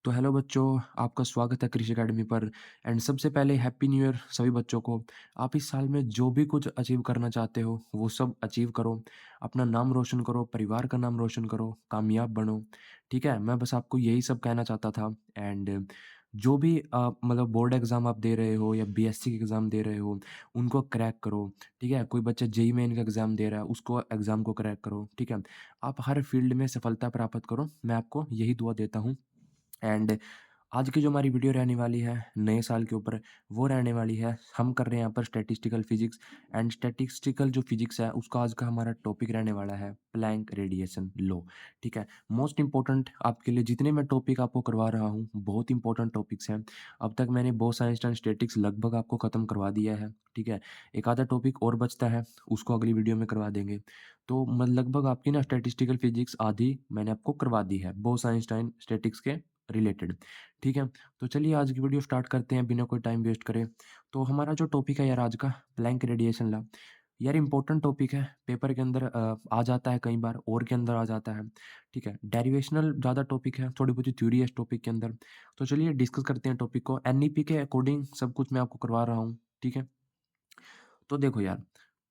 तो हेलो बच्चों, आपका स्वागत है कृषि अकेडमी पर। एंड सबसे पहले हैप्पी न्यू ईयर सभी बच्चों को। आप इस साल में जो भी कुछ अचीव करना चाहते हो वो सब अचीव करो। अपना नाम रोशन करो, परिवार का नाम रोशन करो, कामयाब बनो। ठीक है, मैं बस आपको यही सब कहना चाहता था। एंड जो भी मतलब बोर्ड एग्ज़ाम आप दे रहे हो या बीएससी के एग्ज़ाम दे रहे हो, उनको क्रैक करो। ठीक है, कोई बच्चा जेईई मेन का एग्ज़ाम दे रहा है, उसको एग्ज़ाम को क्रैक करो। ठीक है, आप हर फील्ड में सफलता प्राप्त करो, मैं आपको यही दुआ देता हूँ। एंड आज की जो हमारी वीडियो रहने वाली है नए साल के ऊपर, वो रहने वाली है, हम कर रहे हैं यहाँ पर स्टैटिस्टिकल फिजिक्स। एंड स्टैटिस्टिकल जो फिजिक्स है उसका आज का हमारा टॉपिक रहने वाला है प्लैंक रेडिएशन लॉ। ठीक है, मोस्ट इंपॉर्टेंट आपके लिए जितने मैं टॉपिक आपको करवा रहा हूँ बहुत इंपॉर्टेंट टॉपिक्स हैं। अब तक मैंने बोस आइंस्टाइन स्टैटिक्स लगभग आपको ख़त्म करवा दिया है। ठीक है, एक आधा टॉपिक और बचता है, उसको अगली वीडियो में करवा देंगे। तो लगभग आपकी ना स्टैटिस्टिकल फिजिक्स आधी मैंने आपको करवा दी है बोस आइंस्टाइन स्टैटिक्स के रिलेटेड। ठीक है, तो चलिए आज की वीडियो स्टार्ट करते हैं बिना कोई टाइम वेस्ट करे। तो हमारा जो टॉपिक है यार आज का, प्लैंक रेडिएशन लॉ। यार इंपॉर्टेंट टॉपिक है, पेपर के अंदर आ जाता है, कई बार और के अंदर आ जाता है। ठीक है, डेरिवेशनल ज़्यादा टॉपिक है, थोड़ी बहुत थ्योरी है इस टॉपिक के अंदर। तो चलिए डिस्कस करते हैं टॉपिक को, एनईपी के अकॉर्डिंग सब कुछ मैं आपको करवा रहा हूँ। ठीक है, तो देखो यार,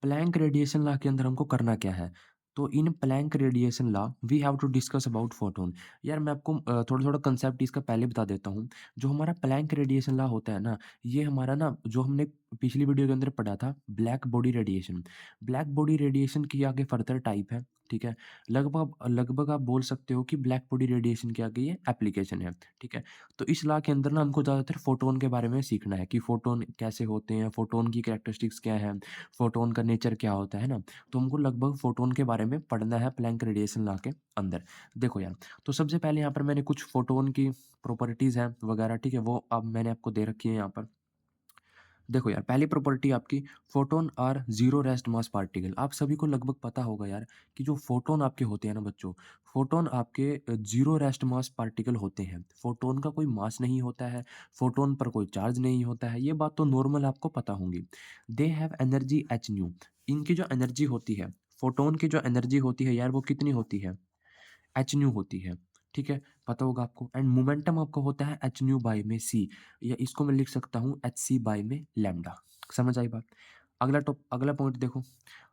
प्लैंक रेडिएशन लॉ के अंदर हमको करना क्या है? तो in Planck radiation law we have to discuss about photon. यार मैं आपको थोड़ा-थोड़ा कांसेप्ट इसका पहले बता देता हूँ। जो हमारा प्लैंक रेडिएशन लॉ होता है ना, ये हमारा ना जो हमने पिछली वीडियो के अंदर पढ़ा था black body radiation. Black body radiation की आगे फर्दर टाइप है। ठीक है, लगभग लगभग आप बोल सकते हो कि ब्लैक बॉडी रेडिएशन के आगे ये एप्लीकेशन है। ठीक है, तो इस लॉ के अंदर ना हमको ज़्यादातर फोटोन के बारे में सीखना है कि फोटोन कैसे होते हैं, फोटोन की कैरेक्टरिस्टिक्स क्या है, फोटोन का नेचर क्या होता है ना। तो हमको लगभग फोटोन के बारे में पढ़ना है प्लैंक रेडिएशन लॉ के अंदर। देखो यार, तो सबसे पहले यहाँ पर मैंने कुछ फोटोन की प्रॉपर्टीज़ हैं वगैरह, ठीक है, वो अब मैंने आपको दे रखी है यहाँ पर। देखो यार, पहली प्रॉपर्टी आपकी, photon are zero rest mass particle. आप सभी को लगभग पता होगा यार कि जो फोटोन आपके होते हैं ना बच्चों, फोटोन आपके जीरो रेस्ट मास पार्टिकल होते हैं। फोटोन का कोई मास नहीं होता है, फोटोन पर कोई चार्ज नहीं होता है, ये बात तो नॉर्मल आपको पता होंगी। They have energy H new. इनकी जो एनर्जी होती है, फोटोन की जो एनर्जी होती है यार, वो कितनी होती है? एच न्यू होती है। ठीक है, पता होगा आपको। एंड मोमेंटम आपका होता है एच न्यू बाई में सी, या इसको मैं लिख सकता हूँ एच सी बाई में लैम्डा। समझ आई बात? अगला पॉइंट देखो।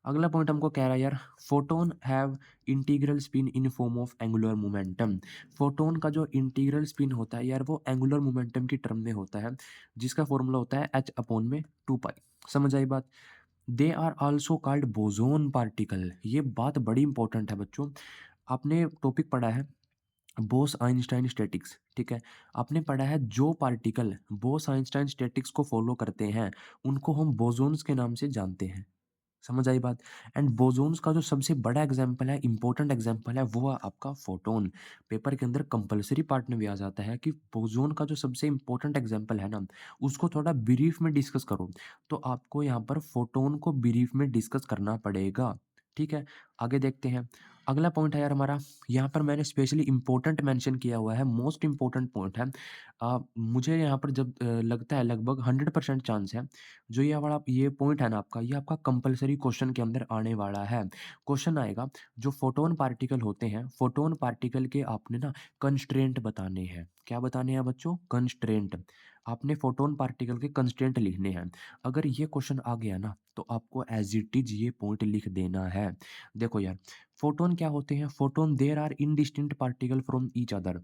अगला पॉइंट हमको कह रहा है यार, photon have integral spin in form of angular momentum. Photon का जो इंटीग्रल स्पिन होता है यार, वो एंगुलर मोमेंटम की टर्म में होता है, जिसका फॉर्मूला होता है एच अपॉन में 2 पाई। समझ आई बात? They are also called boson particle. ये बात बड़ी इंपॉर्टेंट है बच्चों। आपने टॉपिक पढ़ा है बोस आइंस्टाइन स्टैटिक्स। ठीक है, आपने पढ़ा है जो पार्टिकल बोस आइंस्टाइन स्टैटिक्स को फॉलो करते हैं उनको हम बोसोन्स के नाम से जानते हैं। समझ आई बात? एंड बोसोन्स का जो सबसे बड़ा एग्जाम्पल है, इंपॉर्टेंट एग्जाम्पल है, वो है आपका फोटोन। पेपर के अंदर कंपलसरी पार्ट में भी आ जाता है कि बोसोन का जो सबसे इंपॉर्टेंट एग्जाम्पल है ना, उसको थोड़ा ब्रीफ में डिस्कस करो। तो आपको यहाँ पर फोटोन को ब्रीफ में डिस्कस करना पड़ेगा। ठीक है, आगे देखते हैं। अगला पॉइंट है यार हमारा, यहाँ पर मैंने स्पेशली इंपॉर्टेंट मेंशन किया हुआ है, मोस्ट इंपॉर्टेंट पॉइंट है। मुझे यहाँ पर जब लगता है लगभग 100% चांस है, जो ये वाला ये पॉइंट है ना आपका, ये आपका कंपलसरी क्वेश्चन के अंदर आने वाला है। क्वेश्चन आएगा, जो फोटोन पार्टिकल होते हैं, फोटोन पार्टिकल के आपने ना कंस्ट्रेंट बताने हैं। क्या बताने हैं बच्चों? कंस्ट्रेंट। आपने फोटोन पार्टिकल के कंस्ट्रेंट लिखने हैं। अगर ये क्वेश्चन आ गया ना, तो आपको एज इट इज ये पॉइंट लिख देना है। देखो यार, फोटोन क्या होते हैं? Photon there are indistinct particle from each other.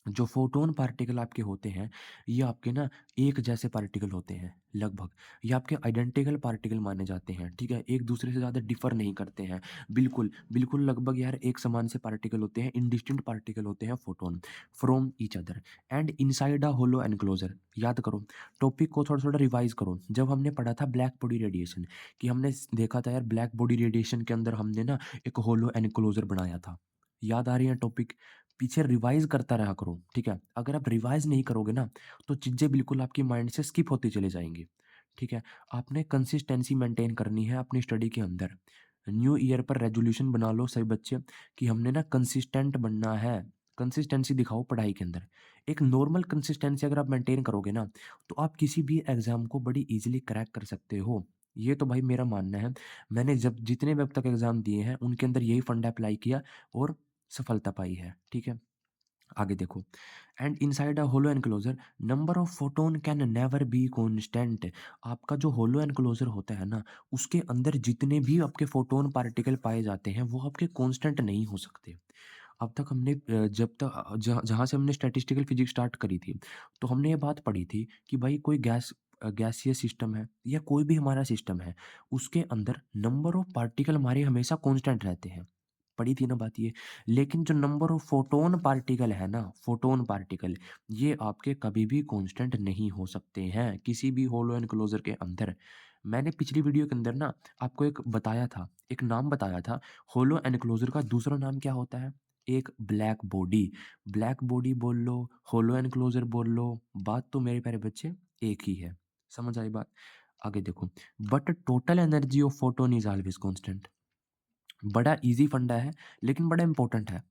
जो फोटोन पार्टिकल आपके होते हैं, ये आपके ना एक जैसे पार्टिकल होते हैं लगभग। ये आपके आइडेंटिकल पार्टिकल माने जाते हैं। ठीक है, एक दूसरे से ज़्यादा डिफर नहीं करते हैं। बिल्कुल बिल्कुल लगभग यार एक समान से पार्टिकल होते हैं, इनडिस्टिंक्ट पार्टिकल होते हैं photon from each other and inside a hollow enclosure. याद करो, टॉपिक को थोड़ा थोड़ा रिवाइज करो। जब हमने पढ़ा था ब्लैक बॉडी रेडिएशन, कि हमने देखा था यार ब्लैक बॉडी रेडिएशन के अंदर हमने ना एक होलो एनक्लोजर बनाया था। याद आ रही है टॉपिक? पीछे रिवाइज करता रहा करो। ठीक है, अगर आप रिवाइज नहीं करोगे ना, तो चीज़ें बिल्कुल आपकी माइंड से स्किप होती चले जाएंगी। ठीक है, आपने कंसिस्टेंसी मेंटेन करनी है अपनी स्टडी के अंदर। न्यू ईयर पर रेजोल्यूशन बना लो सभी बच्चे कि हमने ना कंसिस्टेंट बनना है। कंसिस्टेंसी दिखाओ पढ़ाई के अंदर। एक नॉर्मल कंसिस्टेंसी अगर आप मेंटेन करोगे ना, तो आप किसी भी एग्जाम को बड़ी इजीली क्रैक कर सकते हो। ये तो भाई मेरा मानना है। मैंने जब जितने भी अब तक एग्जाम दिए हैं उनके अंदर यही फंडा अप्लाई किया और सफलता पाई है। ठीक है, आगे देखो, and inside a hollow enclosure number of photon can never be constant. आपका जो होलो एनक्लोजर होता है ना, उसके अंदर जितने भी आपके फोटोन पार्टिकल पाए जाते हैं वो आपके कांस्टेंट नहीं हो सकते। अब तक हमने जब तक जहाँ से हमने स्टैटिस्टिकल फिजिक्स स्टार्ट करी थी, तो हमने ये बात पढ़ी थी कि भाई कोई गैसीय सिस्टम है या कोई भी हमारा सिस्टम है, उसके अंदर नंबर ऑफ पार्टिकल हमारे हमेशा कांस्टेंट रहते हैं। पढ़ी थी ना बात ये। लेकिन जो नंबर ऑफ फोटोन पार्टिकल है ना, फोटोन पार्टिकल, ये आपके कभी भी कांस्टेंट नहीं हो सकते हैं किसी भी होलो एनक्लोजर के अंदर। मैंने पिछली वीडियो के अंदर ना आपको एक बताया था, एक नाम बताया था। होलो एनक्लोजर का दूसरा नाम क्या होता है? एक ब्लैक बॉडी। ब्लैक बॉडी बोल लो, होलो एनक्लोजर बोल लो, बात तो मेरे प्यारे बच्चे एक ही है। समझ आई बात? आगे देखो, but total energy of photon is always constant. बड़ा ईज़ी फंडा है, लेकिन बड़ा इम्पोर्टेंट है।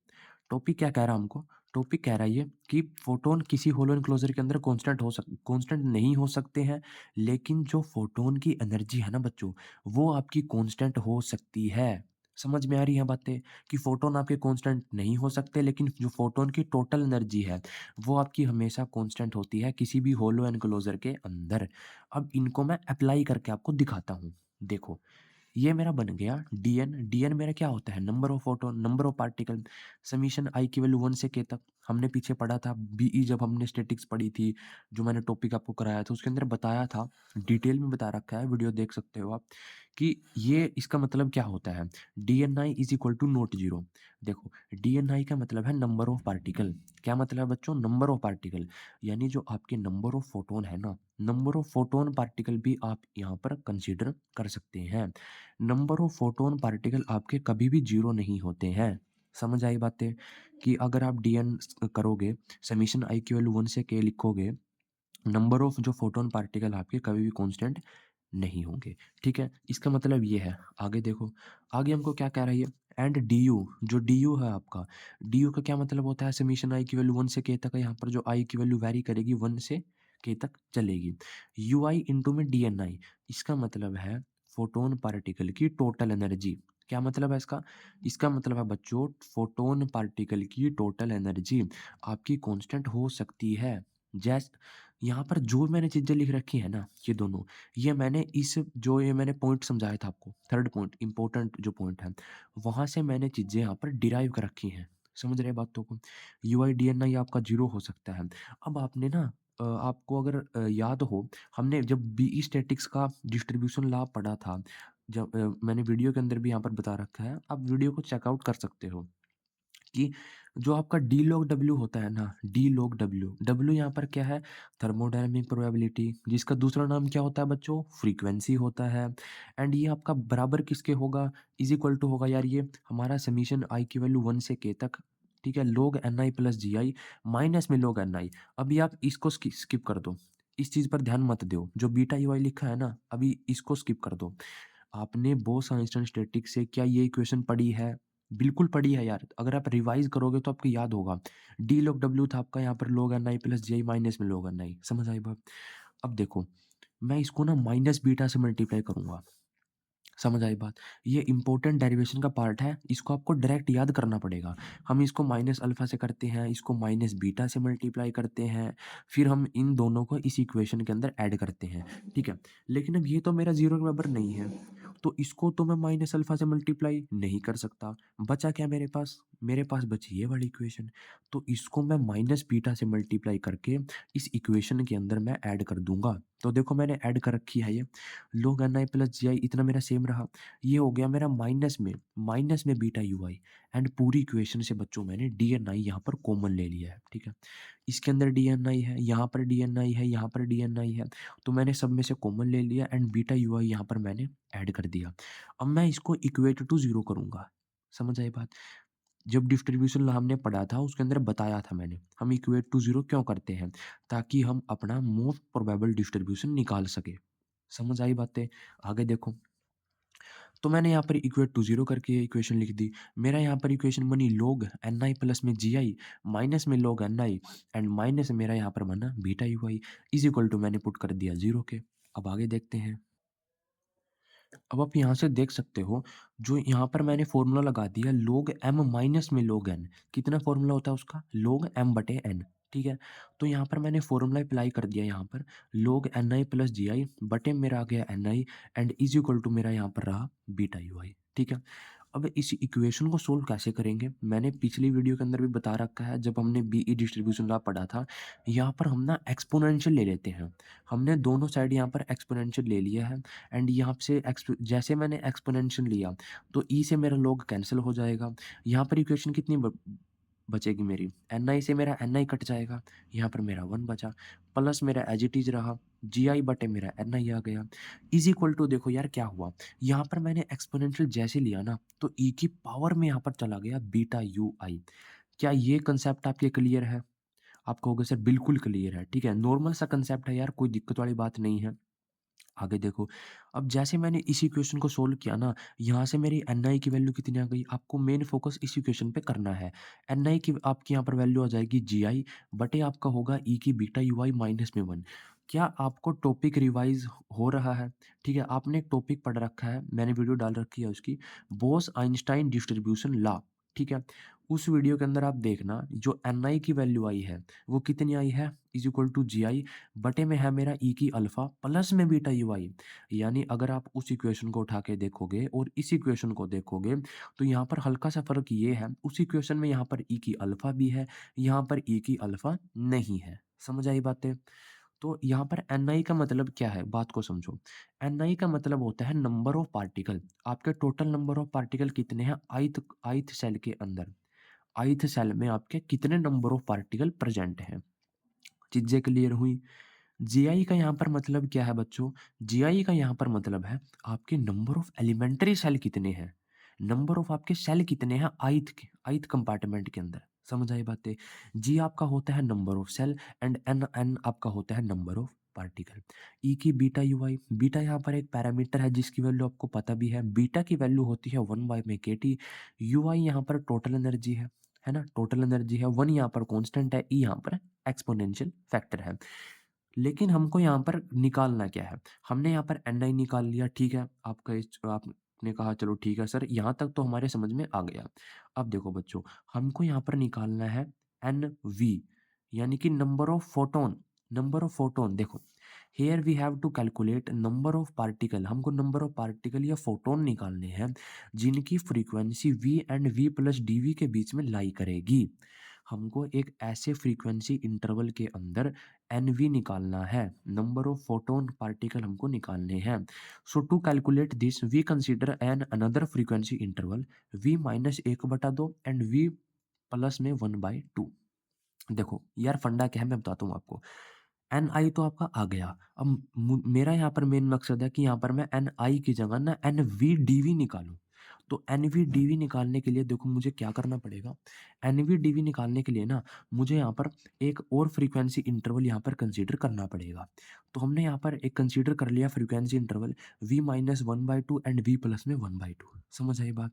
टॉपिक क्या कह रहा है हमको? टॉपिक कह रहा है ये कि फोटोन किसी होलो एनक्लोजर के अंदर कांस्टेंट नहीं हो सकते हैं, लेकिन जो फोटोन की एनर्जी है ना बच्चों, वो आपकी कांस्टेंट हो सकती है। समझ में आ रही है बातें? कि फोटोन आपके कांस्टेंट नहीं हो सकते, लेकिन जो फोटोन की टोटल एनर्जी है, वो आपकी हमेशा कांस्टेंट होती है किसी भी होलो एनक्लोजर के अंदर। अब इनको मैं अप्लाई करके आपको दिखाता हूँ। देखो, ये मेरा बन गया डीएन। डीएन मेरा क्या होता है? Number of photon, number of particle, summation I की वैल्यू 1 से k तक। हमने पीछे पढ़ा था बीई, जब हमने स्टैटिक्स पढ़ी थी, जो मैंने टॉपिक आपको कराया था उसके अंदर बताया था, डिटेल में बता रखा है, वीडियो देख सकते हो आप, कि ये इसका मतलब क्या होता है। DNI is equal to not zero. देखो, डीएनआई का मतलब है नंबर ऑफ पार्टिकल। क्या मतलब है बच्चों? नंबर ऑफ पार्टिकल, यानी जो आपके नंबर ऑफ फोटोन है ना, नंबर ऑफ फोटोन पार्टिकल भी आप यहाँ पर कंसीडर कर सकते हैं। नंबर ऑफ फोटोन पार्टिकल आपके कभी भी जीरो नहीं होते हैं। समझ आई बातें? कि अगर आप डीएन करोगे, समीशन आई की वैल्यू 1 से k लिखोगे, नंबर ऑफ जो फोटोन पार्टिकल आपके कभी भी कांस्टेंट नहीं होंगे। ठीक है? इसका मतलब ये है। आगे देखो, आगे हमको क्या कह रहा है ये? एंड डीयू, जो डीयू है आपका, डीयू का क्या मतलब होता है? समीशन आई की वैल्यू 1 से k तक है। यहाँ पर जो आई की वैल्यू वैरी करेगी 1 से k तक चलेगी। यूआई इंटू में डीएनआई, इसका मतलब है फोटोन पार्टिकल की टोटल एनर्जी। क्या मतलब है इसका? इसका मतलब है बच्चों, फोटोन पार्टिकल की टोटल एनर्जी आपकी कांस्टेंट हो सकती है। जैस यहाँ पर जो मैंने चीज़ें लिख रखी है ना, ये दोनों, ये मैंने इस जो ये मैंने पॉइंट समझाया था आपको, थर्ड पॉइंट, इंपॉर्टेंट जो पॉइंट है, वहाँ से मैंने चीज़ें यहाँ पर डिराइव कर रखी हैं। समझ रहे बातों को? यूआई डीएनआई आपका जीरो हो सकता है। अब आपने ना आपको अगर याद हो, हमने जब बीई स्टैटिक्स का डिस्ट्रीब्यूशन लॉ पढ़ा था, जब मैंने वीडियो के अंदर भी यहाँ पर बता रखा है, आप वीडियो को चेकआउट कर सकते हो, कि जो आपका डी लॉग डब्ल्यू होता है ना, डी लॉग डब्ल्यू, डब्ल्यू यहाँ पर क्या है? थर्मोडायनामिक प्रोबेबिलिटी, जिसका दूसरा नाम क्या होता है बच्चों? फ्रीक्वेंसी होता है। एंड ये आपका बराबर किसके होगा? इज इक्वल टू होगा यार ये हमारा समीशन आई की वैल्यू 1 से k तक। ठीक है? log ni plus ji I minus में log ni। अभी आप इसको स्किप कर दो, इस चीज़ पर ध्यान मत दो, जो बीटा यू आई लिखा है ना, अभी इसको स्किप कर दो। आपने बोस-आइंस्टाइन स्टैटिक्स से क्या ये इक्वेशन पढ़ी है? बिल्कुल पढ़ी है यार। अगर आप रिवाइज़ करोगे तो आपको याद होगा। डी लॉग डब्ल्यू था आपका यहाँ पर log ni प्लस जी माइनस में log ni। समझ आई बात? अब देखो, मैं इसको ना माइनस बीटा से मल्टीप्लाई करूँगा। समझ आई बात? ये इम्पोर्टेंट डेरिवेशन का पार्ट है, इसको आपको डायरेक्ट याद करना पड़ेगा। हम इसको माइनस अल्फ़ा से करते हैं, इसको माइनस बीटा से मल्टीप्लाई करते हैं, फिर हम इन दोनों को इस इक्वेशन के अंदर ऐड करते हैं, ठीक है? लेकिन अब ये तो मेरा ज़ीरो के बराबर नहीं है, तो इसको तो मैं माइनस अल्फ़ा से मल्टीप्लाई नहीं कर सकता। बचा क्या मेरे पास? मेरे पास बची ये वाली इक्वेशन, तो इसको मैं माइनस बीटा से मल्टीप्लाई करके इस इक्वेशन के अंदर मैं ऐड कर दूँगा। तो देखो मैंने ऐड कर रखी है ये। log ni प्लस जी आई इतना मेरा सेम रहा। ये हो गया मेरा माइनस में बीटा यू आई, एंड पूरी इक्वेशन से बच्चों मैंने डी एन आई यहाँ पर कॉमन ले लिया है। ठीक है? इसके अंदर डी एन आई है, यहाँ पर डी एन आई है, यहाँ पर डी एन आई है, तो मैंने सब में से कॉमन ले लिया एंड बीटा यू आई यहाँ पर मैंने ऐड कर दिया। अब मैं इसको इक्वेट टू ज़ीरो करूँगा। समझ आई बात? जब डिस्ट्रीब्यूशन हमने पढ़ा था उसके अंदर बताया था मैंने, हम इक्वेट टू ज़ीरो क्यों करते हैं? ताकि हम अपना मोस्ट प्रोबेबल डिस्ट्रीब्यूशन निकाल सकें। समझ आई बातें? आगे देखो, तो मैंने यहाँ पर इक्वेट टू ज़ीरो करके ये इक्वेशन लिख दी। मेरा यहाँ पर इक्वेशन बनी log ni प्लस में जी आई माइनस में log ni, एंड माइनस मेरा यहाँ पर बना beta U I is equal to मैंने पुट कर दिया ज़ीरो के। अब आगे देखते हैं। अब आप यहाँ से देख सकते हो, जो यहाँ पर मैंने फ़ॉर्मूला लगा दिया log m माइनस में log n, कितना फ़ॉर्मूला होता है उसका? log m बटे n, ठीक है? तो यहाँ पर मैंने फ़ॉर्मूला अप्लाई कर दिया यहाँ पर, log ni प्लस gi बटे मेरा आ गया ni and is equal to मेरा यहाँ पर रहा बीटा ui, ठीक है? अब इस इक्वेशन को सोल्व कैसे करेंगे? मैंने पिछली वीडियो के अंदर भी बता रखा है, जब हमने बीई डिस्ट्रीब्यूशन लॉ पढ़ा था, यहाँ पर हम ना एक्सपोनेंशियल ले लेते हैं। हमने दोनों साइड यहाँ पर एक्सपोनेंशियल ले लिया है एंड यहाँ से जैसे मैंने एक्सपोनेंशियल लिया, तो ई से मेरा log कैंसल हो जाएगा। यहाँ पर इक्वेशन कितनी बचेगी मेरी? ni से मेरा ni कट जाएगा, यहाँ पर मेरा 1 बचा, प्लस मेरा एज इट इज़ रहा, gi बटे मेरा ni आ गया, इज़ इक्वल टू देखो यार क्या हुआ, यहाँ पर मैंने एक्सपोनेंशियल जैसे लिया ना, तो e की पावर में यहाँ पर चला गया बीटा ui। क्या ये कंसेप्ट आपके क्लियर है? आप कहोगे सर बिल्कुल क्लियर है, ठीक है, नॉर्मल सा कंसेप्ट है यार, कोई दिक्कत वाली बात नहीं है। आगे देखो, अब जैसे मैंने इस इक्वेशन को सोल्व किया ना, यहाँ से मेरी ni की वैल्यू कितनी आ गई? आपको मेन फोकस इस इक्वेशन पे करना है। ni की आपकी यहाँ पर वैल्यू आ जाएगी gi बटे आपका होगा e की बीटा ui माइनस में 1। क्या आपको टॉपिक रिवाइज़ हो रहा है? ठीक है, आपने एक टॉपिक पढ़ रखा है, मैंने वीडियो डाल रखी है उसकी, बोस-आइंस्टाइन डिस्ट्रीब्यूशन लॉ, ठीक है? उस वीडियो के अंदर आप देखना, जो ni की वैल्यू आई है, वो कितनी आई है? इज़ इक्वल टू gi बटे में है मेरा ई की अल्फ़ा प्लस में बीटा यूआई। यानी अगर आप उस इक्वेशन को उठा के देखोगे और इस इक्वेशन को देखोगे, तो यहाँ पर हल्का सा फ़र्क ये है, उस इक्वेशन में यहाँ पर ई की अल्फ़ा भी है, यहाँ पर ई की अल्फ़ा नहीं है। समझ आई बातें? तो यहाँ पर ni का मतलब क्या है? बात को समझो। ni का मतलब होता है नंबर ऑफ पार्टिकल। आपके टोटल नंबर ऑफ पार्टिकल कितने हैं ith सेल के अंदर? ith सेल में आपके कितने नंबर ऑफ पार्टिकल प्रेज़ेंट हैं? चीज़ें क्लियर हुई? जीआई का यहाँ पर मतलब क्या है बच्चों? जीआई का यहाँ पर मतलब है आपके नंबर ऑफ एलिमेंट्री सेल कितने हैं? नंबर ऑफ आपके सेल कितने हैं ith कंपार्टमेंट के अंदर? समझ आई बातें? जी आपका होता है number of cell and N आपका होता है नंबर ऑफ पार्टिकल। ई की बीटा यूआई, बीटा यहाँ पर एक पैरामीटर है जिसकी वैल्यू आपको पता भी है। बीटा की वैल्यू होती है 1 बाय में केटी। यूआई यहाँ पर टोटल एनर्जी है ना? टोटल एनर्जी है। 1 यहाँ पर कांस्टेंट है, ई यहाँ पर एक्सपोनेंशियल फैक्टर है। लेकिन हमको यहाँ पर निकालना क्या है? हमने यहाँ पर ni निकाल लिया, ठीक है। आपने कहा चलो ठीक है सर, यहाँ तक तो हमारे समझ में आ गया। अब देखो बच्चों, हमको यहाँ पर निकालना है nv, यानी कि नंबर ऑफ फोटोन देखो, here we have to calculate number of particle. हमको नंबर ऑफ पार्टिकल या फोटोन निकालने हैं जिनकी frequency v and v plus dv के बीच में लाई करेगी। हमको एक ऐसे फ्रीक्वेंसी इंटरवल के अंदर एनवी निकालना है, नंबर ऑफ फोटोन पार्टिकल हमको निकालने हैं। So to calculate this we consider an another frequency interval v minus 1/2 and v plus में 1/2। देखो यार फंडा क्या है मैं बताता हूँ आपको। एन आई तो आपका आ गया। अब मेरा यहाँ पर मेन मकसद है कि यहाँ पर मैं एन आई की जगह ना एन वी डी वी निकालूं। तो एन वी डी वी निकालने के लिए देखो मुझे क्या करना पड़ेगा। एन वी डी वी निकालने के लिए ना मुझे यहाँ पर एक और फ्रीक्वेंसी इंटरवल यहाँ पर कंसीडर करना पड़ेगा। तो हमने यहाँ पर एक कंसीडर कर लिया frequency interval V minus 1/2 and V plus में 1/2। समझ आई बात?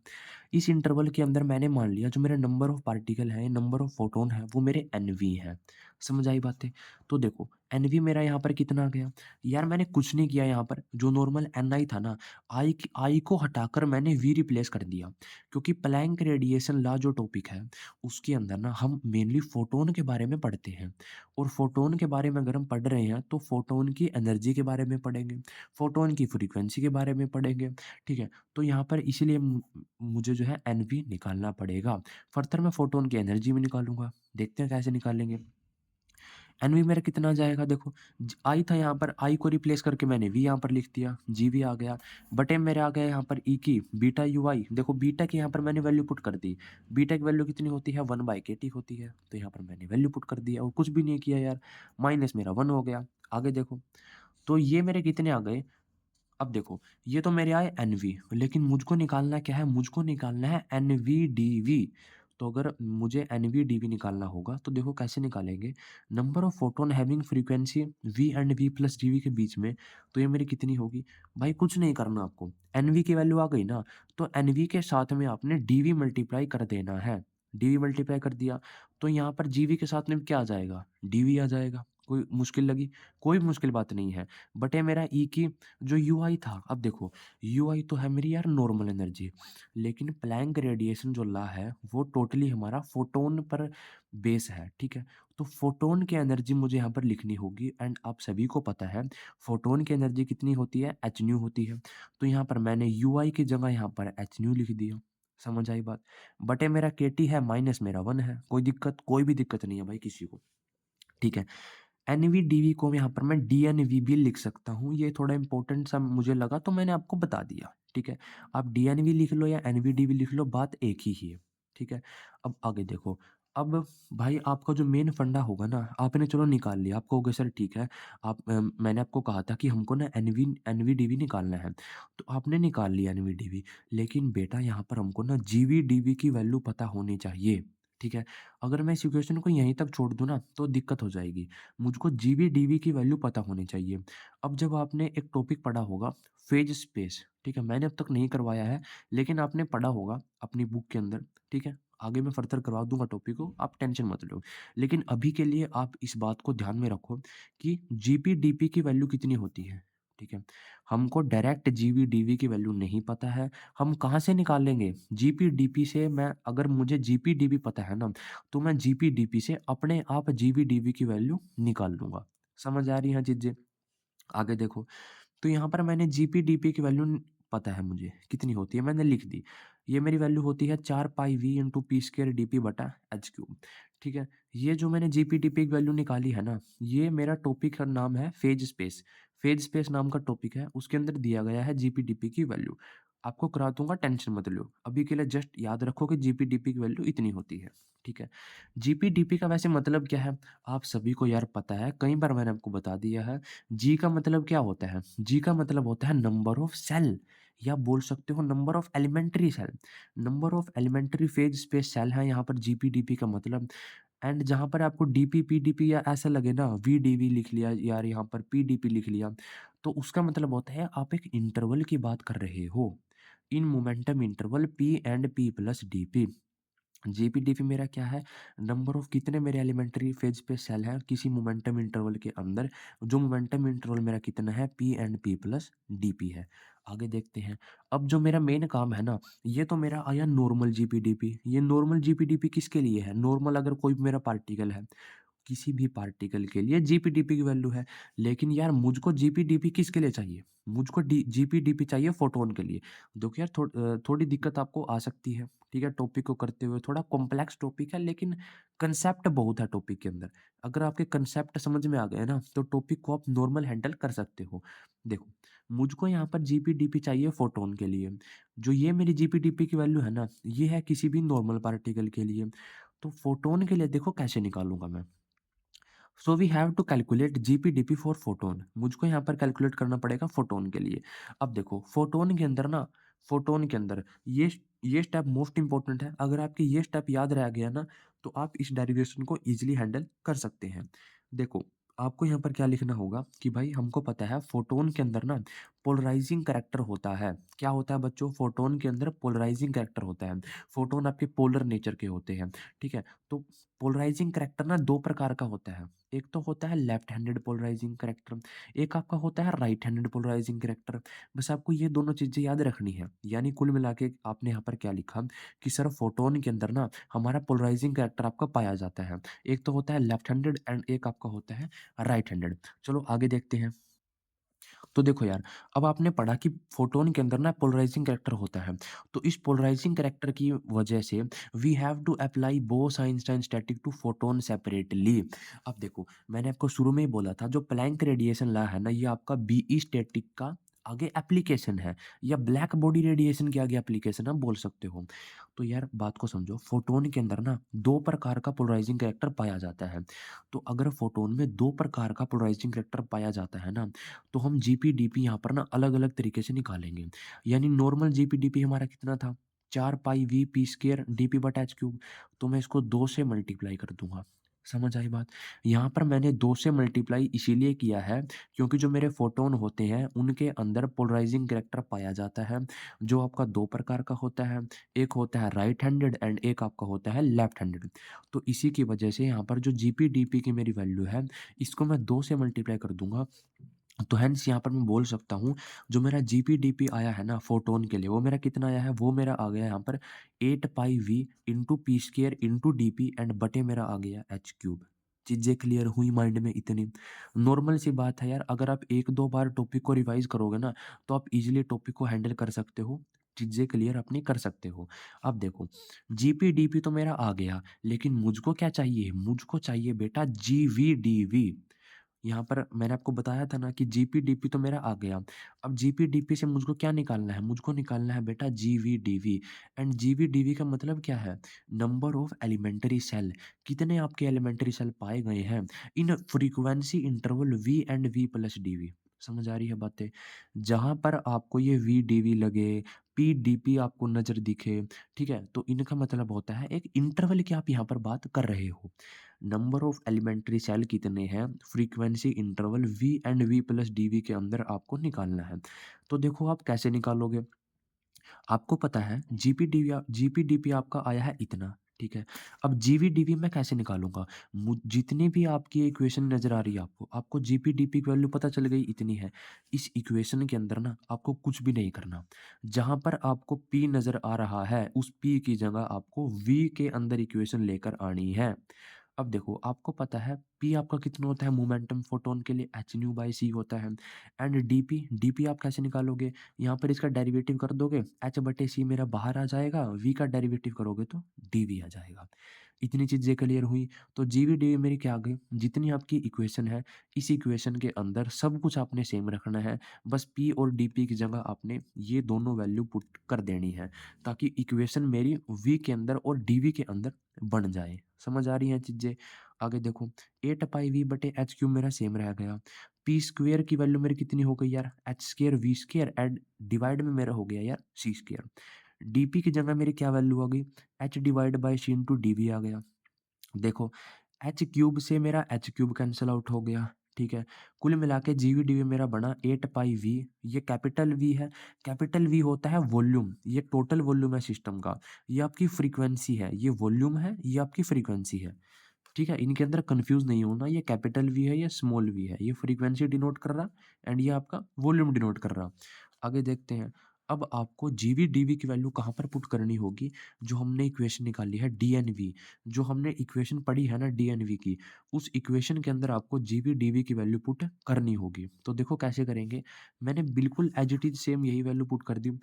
इस इंटरवल के अंदर मैंने मान लिया जो मेरे नंबर ऑफ पार्टिकल है, नंबर ऑफ फोटोन है, वो मेरे एन वी हैं। समझ आई बातें? तो देखो एनवी मेरा यहाँ पर कितना आ गया? यार मैंने कुछ नहीं किया यहाँ पर, जो नॉर्मल एनआई था ना, आई को हटाकर मैंने वी रिप्लेस कर दिया। क्योंकि प्लैंक रेडिएशन लॉ जो टॉपिक है, उसके अंदर ना हम मेनली फोटोन के बारे में पढ़ते हैं। और फोटोन के बारे में अगर हम पढ़ रहे हैं, तो फोटोन की एनर्जी के बारे में पढ़ेंगे, फोटोन की फ्रीक्वेंसी के बारे में पढ़ेंगे, ठीक है? तो यहाँ पर इसीलिए मुझे जो है एनवी निकालना पड़ेगा। फर्दर मैं फोटोन की एनर्जी भी निकालूँगा। देखते हैं कैसे निकालेंगे। एनवी मेरा कितना आ जाएगा देखो, आई था यहाँ पर, आई को रिप्लेस करके मैंने वी यहाँ पर लिख दिया, जी भी आ गया, बटे मेरे आ गया यहाँ पर ई की बीटा यू आई। देखो बीटा की यहाँ पर मैंने वैल्यू पुट कर दी। बीटा की वैल्यू कितनी होती है? 1/kT होती है। तो यहाँ पर मैंने वैल्यू पुट कर दिया और कुछ भी नहीं किया यार, माइनस मेरा 1 हो गया। आगे देखो, तो ये मेरे कितने आ गए? अब देखो, ये तो मेरे आए एनवी, लेकिन मुझको निकालना क्या है? मुझको निकालना है एनवीडीवी। तो अगर मुझे एनवीडीवी निकालना होगा तो देखो कैसे निकालेंगे। Number of photon having frequency V and V plus DV के बीच में, तो ये मेरी कितनी होगी? भाई कुछ नहीं करना आपको, एनवी की वैल्यू आ गई ना, तो एनवी के साथ में आपने डीवी मल्टीप्लाई कर देना है। डीवी मल्टीप्लाई कर दिया, तो यहाँ पर जीवी के साथ में क्या आ जाएगा? डीवी आ जाएगा। कोई मुश्किल लगी? कोई मुश्किल बात नहीं है। बटे मेरा ई की जो यूआई था, अब देखो यूआई तो है मेरी यार नॉर्मल एनर्जी, लेकिन प्लैंक रेडिएशन जो लॉ है वो टोटली हमारा फोटोन पर बेस है, ठीक है? तो फोटोन की एनर्जी मुझे यहाँ पर लिखनी होगी एंड आप सभी को पता है फोटोन की एनर्जी कितनी होती है? एच न्यू होती है। तो यहाँ पर मैंने यूआई की जगह यहाँ पर एच न्यू लिख दिया। समझ आई बात? बटे मेरा केटी है माइनस मेरा 1 है। कोई दिक्कत? कोई भी दिक्कत नहीं है भाई किसी को। ठीक है। एनवी-डीवी को यहाँ पर मैं डीएनवी भी लिख सकता हूँ। ये थोड़ा इम्पोर्टेंट सा मुझे लगा तो मैंने आपको बता दिया, ठीक है। आप डीएनवी लिख लो या एनवी-डीवी लिख लो, बात एक ही है, ठीक है। अब आगे देखो, अब भाई आपका जो मेन फंडा होगा ना, आपने चलो निकाल लिया, आप कहोगे सर ठीक है, मैंने आपको कहा था कि हमको ना एनवी-डीवी निकालना है, तो आपने निकाल लिया एनवी-डीवी, लेकिन बेटा यहाँ पर हमको ना जीवी-डीवी की वैल्यू पता होनी चाहिए, ठीक है। अगर मैं इस इक्वेशन को यहीं तक छोड़ दूँ ना, तो दिक्कत हो जाएगी। मुझको जीवी-डीवी की वैल्यू पता होनी चाहिए। अब जब आपने एक टॉपिक पढ़ा होगा फेज स्पेस, ठीक है? मैंने अब तक नहीं करवाया है, लेकिन आपने पढ़ा होगा अपनी बुक के अंदर, ठीक है? आगे मैं फर्दर करवा दूँगा टॉपिक को, आप टेंशन मत लो। लेकिन अभी के लिए आप इस बात को ध्यान में रखो कि जीपी-डीपी की वैल्यू कितनी होती है, ठीक है? हमको डायरेक्ट जीवी-डीवी की वैल्यू नहीं पता है, हम कहाँ से निकालेंगे? जीपी-डीपी से मैं अगर मुझे जीपी-डीपी पता है ना, तो मैं जीपी-डीपी से अपने आप जीवी-डीवी की वैल्यू निकाल लूँगा। समझ आ रही हैं चीज़ें? आगे देखो, तो यहाँ पर मैंने जीपी-डीपी की वैल्यू पता है मुझे, कितनी होती है मैंने लिख दी। ये मेरी वैल्यू होती है 4 pi V into P square DP बटा एच क्यूब, ठीक है? ये जो मैंने जीपी-डीपी की वैल्यू निकाली है ना, ये मेरा टॉपिक का नाम है फेज स्पेस। फेज स्पेस नाम का टॉपिक है, उसके अंदर दिया गया है जीपी-डीपी की वैल्यू। आपको करा दूँगा टेंशन मत लो। अभी के लिए जस्ट याद रखो कि जीपी-डीपी की वैल्यू इतनी होती है, ठीक है? जीपी-डीपी का वैसे मतलब क्या है? आप सभी को यार पता है, कई बार मैंने आपको बता दिया है। जी का मतलब क्या होता है? जी का मतलब होता है नंबर ऑफ सेल या बोल सकते हो number of elementary cell. Number of elementary phase space cell है यहाँ पर जीपी-डीपी का मतलब। एंड जहाँ पर आपको डीपी, पीडीपी या ऐसा लगे ना वीडीवी लिख लिया यार यहाँ पर पीडीपी लिख लिया, तो उसका मतलब होता है आप एक इंटरवल की बात कर रहे हो। In momentum interval P and P plus DP. GPDP मेरा क्या है? नंबर ऑफ कितने मेरे एलिमेंट्री फेज पे सेल हैं किसी मोमेंटम इंटरवल के अंदर, जो मोमेंटम इंटरवल मेरा कितना है P and P plus DP है। आगे देखते हैं। अब जो मेरा मेन काम है ना, ये तो मेरा आया नॉर्मल जीपीडीपी। ये नॉर्मल जीपीडीपी किसके लिए है? नॉर्मल अगर कोई मेरा पार्टिकल है, किसी भी पार्टिकल के लिए जीपीडीपी की वैल्यू है। लेकिन यार मुझको जीपीडीपी किसके लिए चाहिए? मुझको डी जीपीडीपी चाहिए फोटोन के लिए। देखो यार थोड़ी दिक्कत आपको आ सकती है, ठीक है? टॉपिक को करते हुए थोड़ा कॉम्प्लेक्स टॉपिक है, लेकिन कंसेप्ट बहुत है टॉपिक के अंदर। अगर आपके कंसेप्ट समझ में आ गए ना, तो टॉपिक को आप नॉर्मल हैंडल कर सकते हो। देखो, मुझको यहाँ पर जीपीडीपी चाहिए फोटोन के लिए। जो ये मेरी जीपीडीपी की वैल्यू है ना, ये है किसी भी नॉर्मल पार्टिकल के लिए। तो फोटोन के लिए देखो कैसे निकालूँगा मैं। So we have to calculate GPDP for photon. मुझको यहाँ पर कैलकुलेट करना पड़ेगा फोटोन के लिए। अब देखो फोटोन के अंदर ना, फोटोन के अंदर ये स्टेप मोस्ट इंपॉर्टेंट है। अगर आपके ये स्टेप याद रह गया ना, तो आप इस डेरिवेशन को इजीली हैंडल कर सकते हैं। देखो, आपको यहाँ पर क्या लिखना होगा कि भाई हमको पता है फोटोन के अंदर ना पोलराइजिंग करैक्टर होता है। क्या होता है बच्चों? फोटोन के अंदर पोलराइजिंग करैक्टर होता है। फोटोन आपके पोलर नेचर के होते हैं, ठीक है? तो पोलराइजिंग करैक्टर ना 2 प्रकार का होता है। एक तो होता है लेफ्ट हैंडेड पोलराइजिंग करैक्टर, एक आपका होता है राइट हैंडेड पोलराइजिंग करैक्टर। बस आपको ये दोनों चीज़ें याद रखनी है। यानी कुल मिला के आपने यहाँ पर क्या लिखा कि सर फोटोन के अंदर ना हमारा पोलराइजिंग करैक्टर आपका पाया जाता है। एक तो होता है लेफ्ट हैंडेड एंड एक आपका होता है राइट हैंडेड। चलो आगे देखते हैं। तो देखो यार, अब आपने पढ़ा कि फोटोन के अंदर ना पोलराइजिंग करैक्टर होता है। तो इस पोलराइजिंग करैक्टर की वजह से we have to apply Bose Einstein static to photon separately. अब देखो, मैंने आपको शुरू में ही बोला था जो प्लैंक रेडिएशन लॉ है ना, ये आपका बीई स्टैटिक का आगे एप्लीकेशन है, या ब्लैक बॉडी रेडिएशन के आगे एप्लीकेशन आप बोल सकते हो। तो यार बात को समझो, फोटोन के अंदर ना 2 प्रकार का पोलराइजिंग करैक्टर पाया जाता है। तो अगर फोटोन में 2 प्रकार का पोलराइजिंग करैक्टर पाया जाता है ना, तो हम जीपी-डीपी यहाँ पर ना अलग-अलग तरीके से निकालेंगे। यानी नॉर्मल जीपी-डीपी हमारा कितना था? 4 pi V P square DP बटा एच क्यूब। तो मैं इसको 2 से मल्टीप्लाई कर दूँगा। समझ आई बात? यहाँ पर मैंने 2 से मल्टीप्लाई इसीलिए किया है क्योंकि जो मेरे फोटॉन होते हैं उनके अंदर पोलराइजिंग कैरेक्टर पाया जाता है, जो आपका 2 प्रकार का होता है। एक होता है राइट हैंडेड एंड एक आपका होता है लेफ्ट हैंडेड। तो इसी की वजह से यहाँ पर जो जीपी-डीपी की मेरी वैल्यू है, इसको मैं 2 से मल्टीप्लाई कर दूँगा। तो हैंस यहाँ पर मैं बोल सकता हूँ, जो मेरा जीपी-डीपी आया है ना फोटॉन के लिए, वो मेरा कितना आया है? वो मेरा आ गया यहाँ पर 8 pi V into P square into DP and बटे मेरा आ गया एच क्यूब। चीज़ें क्लियर हुई माइंड में इतनी? नॉर्मल सी बात है यार, अगर आप 1-2 बार टॉपिक को रिवाइज़ करोगे ना, तो आप ईज़िली टॉपिक को हैंडल कर सकते हो, चीज़ें क्लियर अपनी कर सकते हो। अब देखो, जीपी-डीपी तो मेरा आ गया, लेकिन मुझको क्या चाहिए? मुझको चाहिए बेटा जीवी-डीवी। यहाँ पर मैंने आपको बताया था ना कि जीपी-डीपी तो मेरा आ गया। अब जीपी-डीपी से मुझको क्या निकालना है? मुझको निकालना है बेटा जीवी-डीवी एंड जीवी-डीवी का मतलब क्या है? Number of elementary cell. कितने आपके एलिमेंटरी सेल पाए गए हैं इन frequency interval V and V plus DV. समझ आ रही है बातें? जहाँ पर आपको ये वी-डीवी लगे, पी-डीपी आपको नज़र दिखे, ठीक है? तो इनका मतलब होता है एक इंटरवल की आप यहाँ पर बात कर रहे हो। नंबर ऑफ एलिमेंट्री सेल कितने हैं, frequency interval V and V plus DV के अंदर आपको निकालना है। तो देखो आप कैसे निकालोगे? आपको पता है जीपीडीपी आपका आया है इतना, ठीक है? अब जीवीडीवी मैं कैसे निकालूँगा? जितनी भी आपकी इक्वेशन नज़र आ रही है आपको, आपको जीपीडीपी की वैल्यू पता चल गई इतनी है। इस इक्वेशन के अंदर ना आपको कुछ भी नहीं करना। जहाँ पर आपको पी नज़र आ रहा है, उस पी की जगह आपको वी के अंदर इक्वेशन लेकर आनी है। अब देखो, आपको पता है पी आपका कितना होता है मोमेंटम फोटॉन के लिए एच न्यू बाई सी होता है एंड डीपी आप कैसे निकालोगे? यहाँ पर इसका डेरिवेटिव कर दोगे, एच बटे सी मेरा बाहर आ जाएगा, वी का डेरिवेटिव करोगे तो डीवी आ जाएगा। इतनी चीज़ें क्लियर हुई। तो जीवी डीवी मेरी क्या आ गई? जितनी आपकी इक्वेशन है, इस इक्वेशन के अंदर सब कुछ आपने सेम रखना है। बस पी और डीपी की जगह आपने ये दोनों वैल्यू पुट कर देनी है, ताकि इक्वेशन मेरी वी के अंदर और डीवी के अंदर बन जाए। समझ आ रही हैं चीज़ें? आगे देखो, 8 पाई वी बटे एच क्यूब मेरा सेम रह गया। पी स्क्वायर की वैल्यू मेरी कितनी हो गई यार? H square V square and divide में मेरा हो गया यार सी स्क्वायर। डीपी की जगह मेरी क्या वैल्यू आ गई? H divide by C into DV आ गया। देखो, एच क्यूब से मेरा एच क्यूब कैंसल आउट हो गया, ठीक है? कुल मिला के जीवी-डीवी मेरा बना 8 पाई वी, ये कैपिटल वी है। कैपिटल वी होता है वॉल्यूम, ये टोटल वॉल्यूम है सिस्टम का। ये आपकी फ्रीक्वेंसी है, ये वॉल्यूम है, ये आपकी फ्रीक्वेंसी है, ठीक है? इनके अंदर कन्फ्यूज़ नहीं होना, ये कैपिटल वी है, ये स्मॉल वी है, ये फ्रीक्वेंसी डिनोट कर रहा एंड ये आपका वॉल्यूम डिनोट कर रहा। आगे देखते हैं, अब आपको जीवी-डीवी की वैल्यू कहाँ पर पुट करनी होगी? जो हमने इक्वेशन निकाली है डीएनवी, जो हमने इक्वेशन पढ़ी है ना डीएनवी की, उस इक्वेशन के अंदर आपको जीवी-डीवी की वैल्यू पुट करनी होगी। तो देखो कैसे करेंगे? मैंने बिल्कुल एज़ इट इज़ सेम यही वैल्यू पुट कर दी।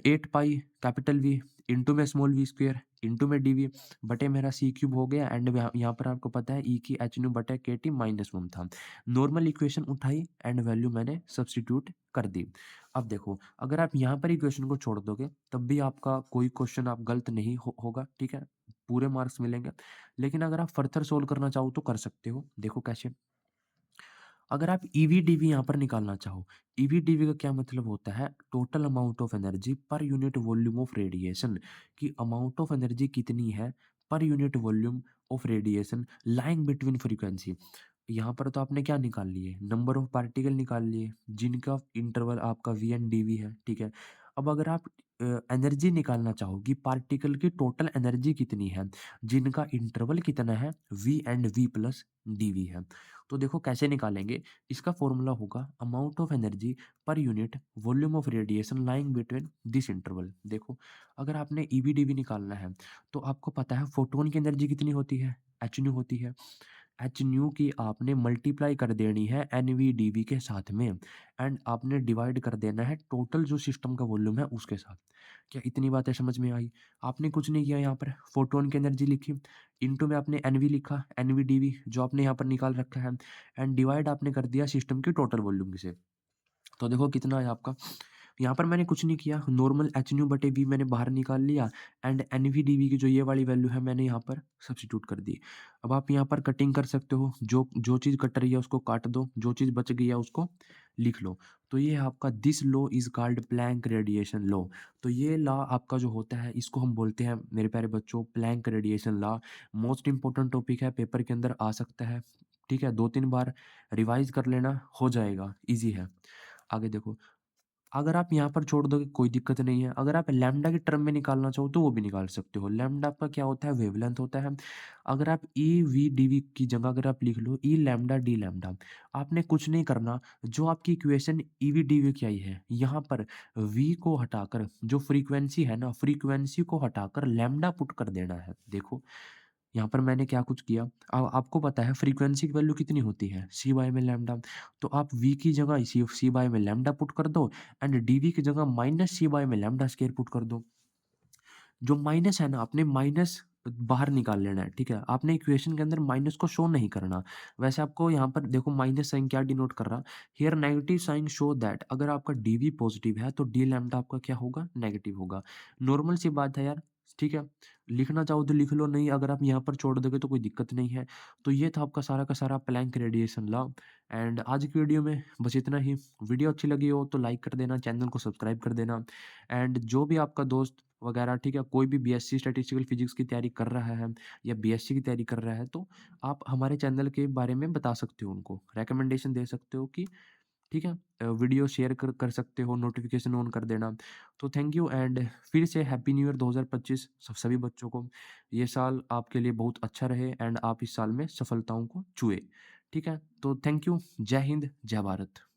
8 पाई कैपिटल वी इंटू में स्मॉल वी स्क्वायर इंटू में डीवी बटे मेरा सी क्यूब हो गया एंड यहाँ पर आपको पता है ई की एच न्यू बटे के टी माइनस वन था। नॉर्मल इक्वेशन उठाई एंड वैल्यू मैंने सब्स्टिट्यूट कर दी। अब देखो, अगर आप यहाँ पर इक्वेशन को छोड़ दोगे तब भी आपका कोई क्वेश्चन आप गलत नहीं होगा, ठीक है? पूरे मार्क्स मिलेंगे। लेकिन अगर आप फर्दर सोल्व करना चाहो तो कर सकते हो। देखो कैसे? अगर आप ईवी-डीवी यहाँ पर निकालना चाहो, ईवी-डीवी का क्या मतलब होता है? Total amount of energy per unit volume of radiation, कि अमाउंट ऑफ एनर्जी कितनी है पर unit volume of radiation lying between frequency. यहाँ पर तो आपने क्या निकाल लिए? नंबर ऑफ पार्टिकल निकाल लिए, जिनका इंटरवल आपका वी एंड डीवी है, ठीक है? अब अगर आप एनर्जी निकालना चाहो कि पार्टिकल की टोटल एनर्जी कितनी है, जिनका इंटरवल कितना है, V and V plus DV है। तो देखो कैसे निकालेंगे? इसका फॉर्मूला होगा amount of energy per unit volume of radiation lying between this interval. देखो, अगर आपने ईवी-डीवी निकालना है, तो आपको पता है फोटॉन की एनर्जी कितनी होती है? एच न्यू होती है। एच न्यू की आपने मल्टीप्लाई कर देनी है एनवी-डीवी के साथ में एंड आपने डिवाइड कर देना है टोटल जो सिस्टम का वॉल्यूम है उसके साथ। क्या इतनी बातें समझ में आई? आपने कुछ नहीं किया यहाँ पर, फोटॉन की एनर्जी लिखी, इनटू में आपने एनवी लिखा, एनवी-डीवी जो आपने यहाँ पर निकाल रखा है एंड डिवाइड आपने कर दिया सिस्टम की टोटल वॉल्यूम से। तो देखो कितना आया आपका। यहाँ पर मैंने कुछ नहीं किया, नॉर्मल एच न्यू बटे वी मैंने बाहर निकाल लिया एंड एनवी-डीवी की जो ये वाली वैल्यू है मैंने यहाँ पर सब्स्टिट्यूट कर दी। अब आप यहाँ पर कटिंग कर सकते हो, जो जो चीज़ कट रही है उसको काट दो, जो चीज़ बच गई है उसको लिख लो। तो ये है आपका this law is called Planck radiation law. तो ये लॉ आपका जो होता है इसको हम बोलते हैं मेरे प्यारे बच्चों Planck radiation law. Most important topic है, पेपर के अंदर आ सकता है। ठीक है, 2-3 बार रिवाइज़ कर लेना, हो जाएगा, ईज़ी है। आगे देखो, अगर आप यहाँ पर छोड़ दोगे कोई दिक्कत नहीं है। अगर आप लैम्ब्डा की टर्म में निकालना चाहो तो वो भी निकाल सकते हो। लैम्ब्डा आपका क्या होता है? वेवलेंथ होता है। अगर आप ई वी डी वी की जगह अगर आप लिख लो ई लैम्ब्डा डी लैम्ब्डा, आपने कुछ नहीं करना। जो आपकी equation E V D V की आई है, यहाँ पर वी को हटाकर जो फ्रीक्वेंसी है ना, फ्रीक्वेंसी को हटाकर लैम्ब्डा पुट कर देना है। देखो यहाँ पर मैंने क्या कुछ किया। आपको पता है फ्रीक्वेंसी की वैल्यू कितनी होती है? सी बाय में लैम्ब्डा। तो आप वी की जगह सी बाय में लैम्ब्डा पुट कर दो एंड डीवी की जगह माइनस सी बाय में लैम्ब्डा स्क्वायर पुट कर दो। जो माइनस है ना, आपने माइनस बाहर निकाल लेना है, ठीक है? आपने इक्वेशन के अंदर माइनस को शो नहीं करना। वैसे आपको यहाँ पर देखो माइनस साइन क्या डिनोट कर रहा? Here negative sign show that अगर आपका डीवी पॉजिटिव है तो डी लैम्ब्डा आपका क्या होगा? नेगेटिव होगा। नॉर्मल सी बात है यार, ठीक है? लिखना चाहो तो लिख लो, नहीं अगर आप यहाँ पर छोड़ दोगे तो कोई दिक्कत नहीं है। तो ये था आपका सारा का सारा प्लैंक रेडिएशन लॉ एंड आज की वीडियो में बस इतना ही। वीडियो अच्छी लगी हो तो लाइक कर देना, चैनल को सब्सक्राइब कर देना एंड जो भी आपका दोस्त वगैरह, ठीक है, कोई भी बीएससी स्टैटिस्टिकल फिजिक्स की तैयारी कर रहा है या बीएससी की तैयारी कर रहा है तो आप हमारे चैनल के बारे में बता सकते हो, उनको रिकमेंडेशन दे सकते हो कि ठीक है, वीडियो शेयर कर सकते हो, नोटिफिकेशन ऑन कर देना। तो थैंक यू एंड फिर से हैप्पी न्यू ईयर 2025 सभी बच्चों को। ये साल आपके लिए बहुत अच्छा रहे एंड आप इस साल में सफलताओं को छुए। ठीक है, तो थैंक यू। जय हिंद, जय भारत।